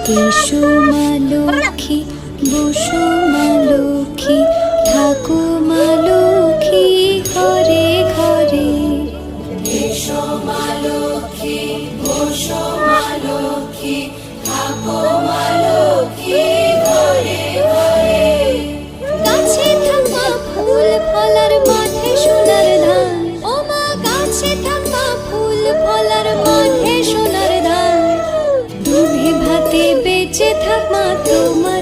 এসো মা লক্ষ্মী, বসো মা লক্ষ্মী, থাকো মা লক্ষ্মী ঘরে ঘরে। এসো মা লক্ষ্মী, বসো মা লক্ষ্মী, থাকো মা লক্ষ্মী ঘরে ঘরে। গাছে থাকা ফুল ফলার মাঠে সোনার ধান, ও মা গাছে থাকা ফুল ফলার মাঠে সোনার ধান। দুধে ভাতে বেঁচে থাক মা তোমার